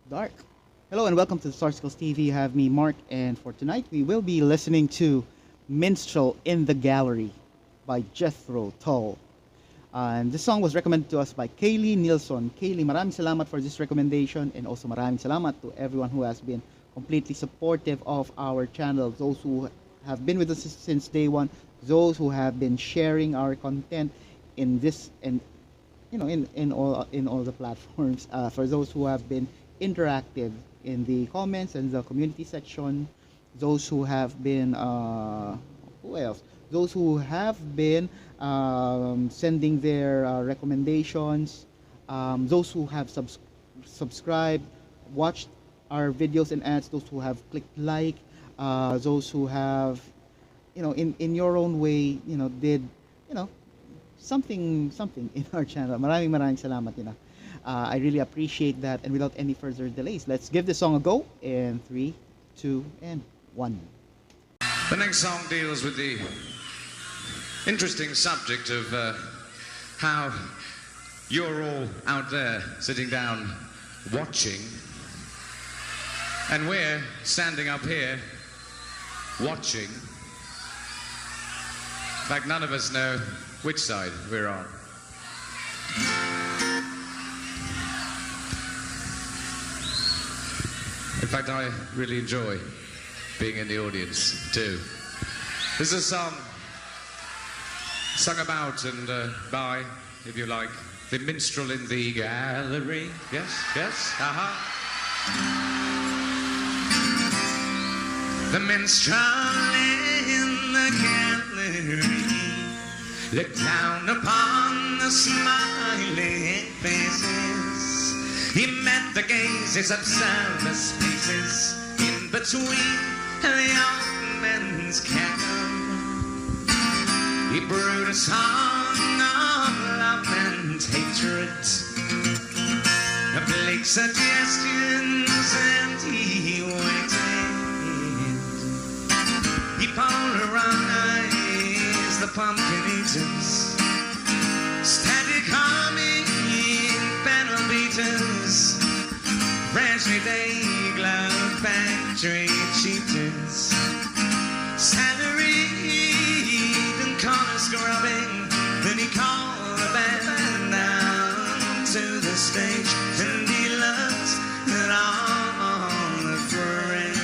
Dark. Hello and welcome to the Sarsicles TV. You have me, Mark, and for tonight we will be listening to Minstrel in the Gallery by Jethro Tull. And this song was recommended to us by Kaylee Nilsson. Kaylee, maraming salamat for this recommendation, and also maraming salamat to everyone who has been completely supportive of our channel. Those who have been with us since day one, those who have been sharing our content in this and in all the platforms. For those who have been interactive in the comments and the community section, those who have been who else? Those who have been sending their recommendations, those who have subscribed, watched our videos and ads, those who have clicked like, those who have, in your own way, did, you know, something in our channel. Maraming salamat, I really appreciate that. And without any further delays, let's give this song a go in 3, 2, and 1. The next song deals with the interesting subject of how you're all out there sitting down watching, and we're standing up here watching. In fact, none of us know which side we're on. In fact, I really enjoy being in the audience too. This is a song sung about and by, if you like, the minstrel in the gallery. Yes, yes, The minstrel in the gallery looked down upon the smiling faces. He met the gazes of service spaces in between the young men's cattle. He brewed a song of love and hatred, of bleak suggestions, and he waited. He polarized the pumpkin eaters, static humming panel beaters, freshly day glove factory cheaters, salaried and corner scrubbing. Then he called the band down to the stage, and he looked at all the friends.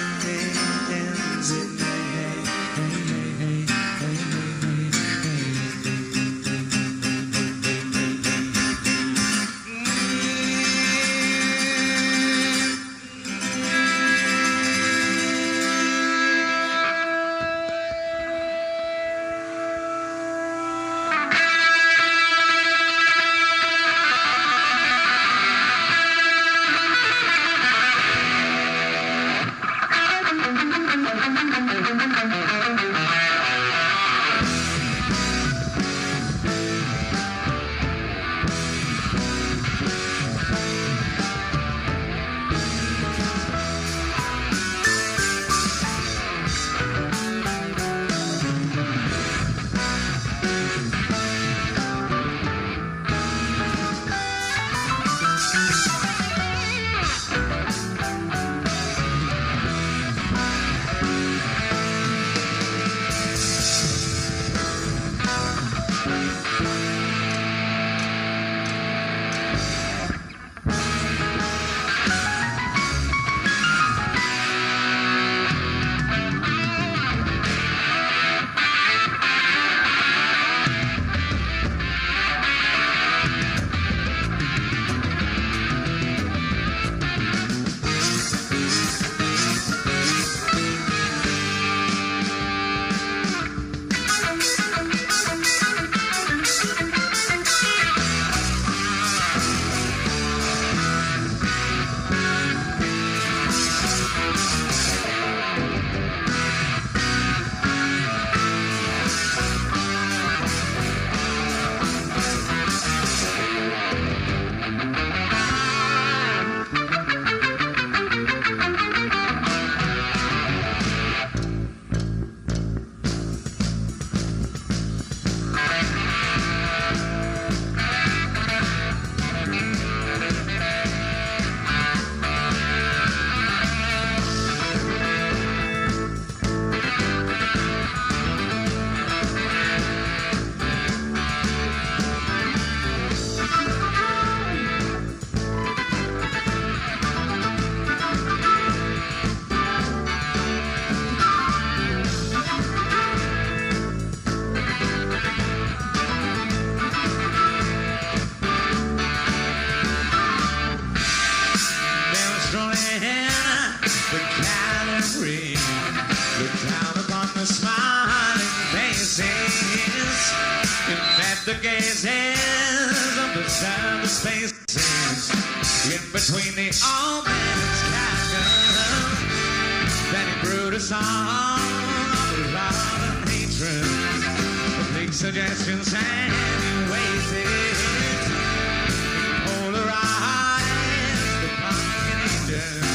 faces of the service spaces in between the old man's cabin. Then he brewed a song of love and hatred, with big suggestions and he waited. He polarized the pumpkin angels,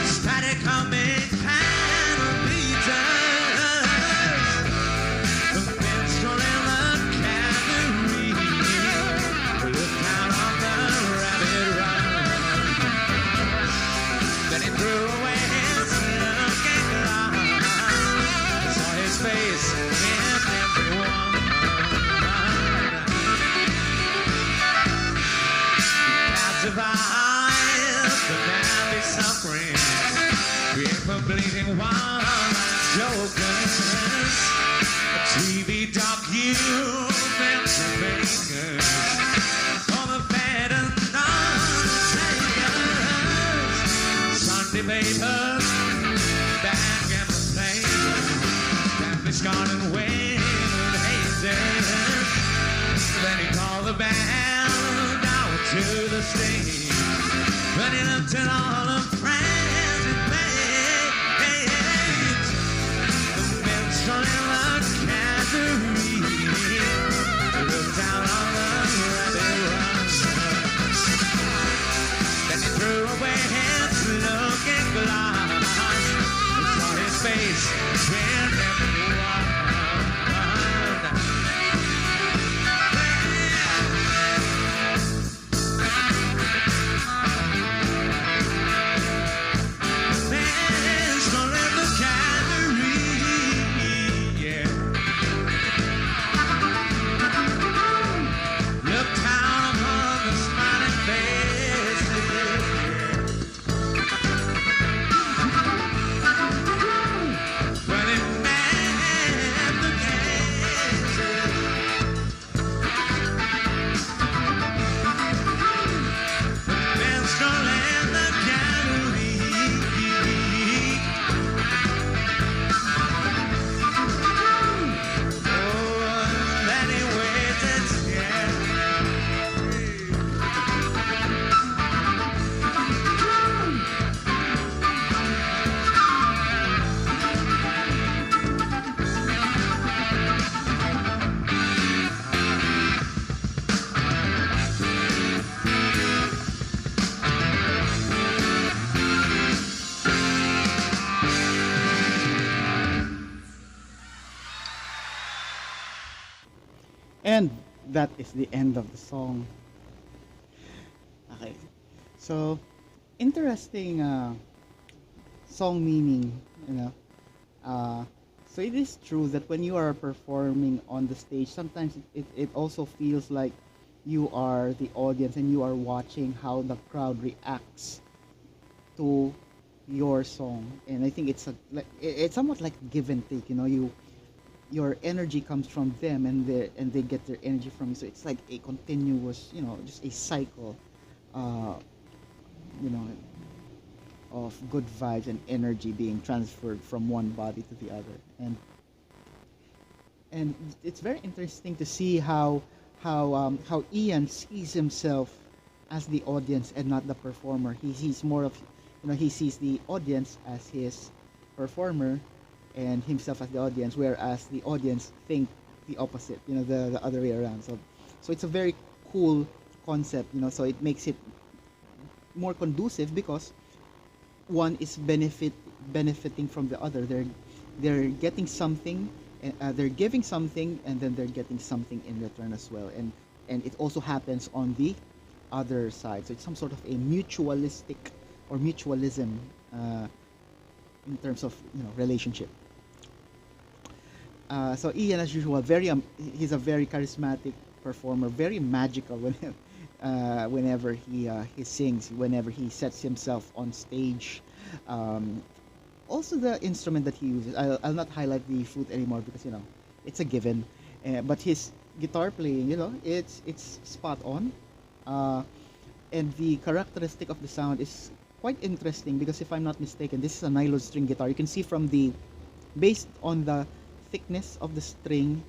static humming panel beaters, the minstrel in the cavalry looked out on the rabbit run. Then he threw away his looking glass, saw his face in everyone. Captivize the madly suffering, create for bleeding one jokers, a TV documentary for the fed and non-takers, Sunday papers, back and the plane, family scarred and wayward haters. Then he called the band down to the stage, but he looked at all the friends and made the minstrel in the cavalry looked down on the rabbit run. Then he threw away his looking glass and saw his face in everyone. And that is the end of the song. Okay, so interesting song meaning, you know. So it is true that when you are performing on the stage, sometimes it also feels like you are the audience and you are watching how the crowd reacts to your song. And I think it's somewhat like give and take, you know. Your energy comes from them and they get their energy from you, so it's like a continuous, you know, just a cycle, you know, of good vibes and energy being transferred from one body to the other. And it's very interesting to see how Ian sees himself as the audience and not the performer. He sees more of, you know, he sees the audience as his performer and himself as the audience, whereas the audience think the opposite, you know, the other way around. So it's a very cool concept, you know. So it makes it more conducive because one is benefiting from the other. They're getting something, they're giving something, and then they're getting something in return as well. And it also happens on the other side. So it's some sort of a mutualistic or mutualism in terms of, you know, relationship. So Ian, as usual, he's a very charismatic performer, very magical whenever he sings, whenever he sets himself on stage. Also, the instrument that he uses, I'll not highlight the flute anymore because, you know, it's a given. But his guitar playing, you know, it's spot on. And the characteristic of the sound is quite interesting because, if I'm not mistaken, this is a nylon string guitar. You can see based on the thickness of the string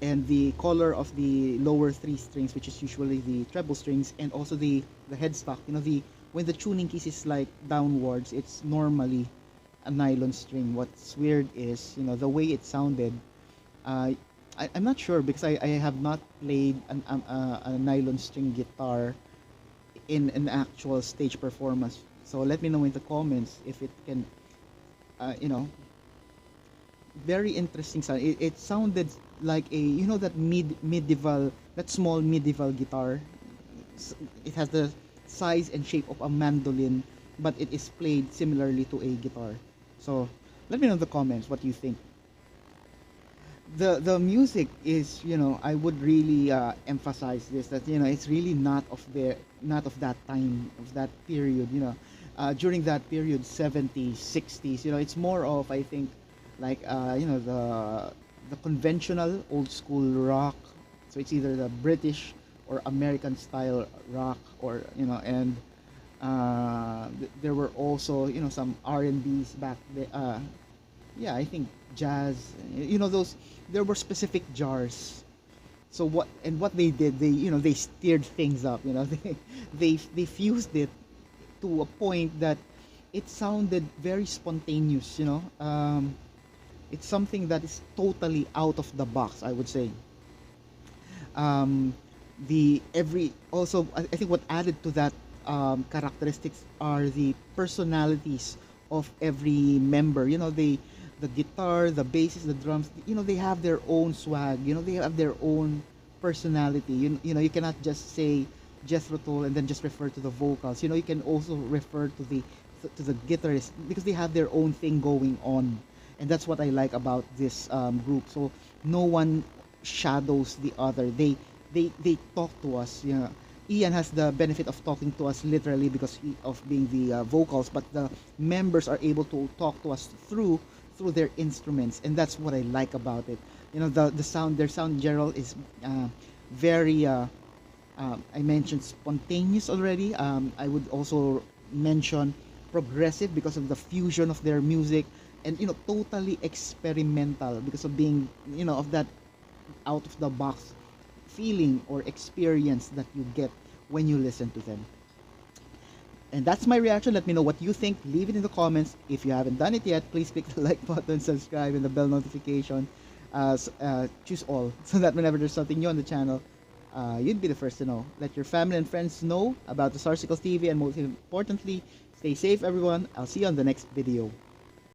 and the color of the lower three strings, which is usually the treble strings, and also the headstock. The when the tuning keys is like downwards, it's normally a nylon string. What's weird is the way it sounded. Uh, I'm not sure because I have not played a nylon string guitar in an actual stage performance. So let me know in the comments if it can, uh, you know, very interesting sound. It sounded like a that medieval, that small medieval guitar. It has the size and shape of a mandolin, but it is played similarly to a guitar. So let me know in the comments what you think. The music is, I would really emphasize this, that it's really not of that time, of that period, during that period, 70s, 60s. It's more of, I think, like the conventional old school rock. So it's either the British or American style rock, or and there were also some R&Bs back then. Yeah, I think jazz. Those, there were specific jars. So what they did, they steered things up. They fused it to a point that it sounded very spontaneous. It's something that is totally out of the box, I would say. um, the every also I think what added to that characteristics are the personalities of every member. The guitar, the basses, the drums, they have their own swag. They have their own personality. You cannot just say Jethro Tull and then just refer to the vocals. You can also refer to the guitarist, because they have their own thing going on, and that's what I like about this group. So no one shadows the other. They talk to us. Ian has the benefit of talking to us literally because of being the vocals, but the members are able to talk to us through their instruments, and that's what I like about it. The sound, their sound in general is very. I mentioned spontaneous already. I would also mention progressive because of the fusion of their music, and totally experimental because of being of that out of the box feeling or experience that you get when you listen to them. And that's my reaction. Let me know what you think. Leave it in the comments. If you haven't done it yet, please click the like button, subscribe, and the bell notification. Choose all so that whenever there's something new on the channel, you'd be the first to know. Let your family and friends know about the Sarsicles TV, and most importantly, stay safe, everyone. I'll see you on the next video.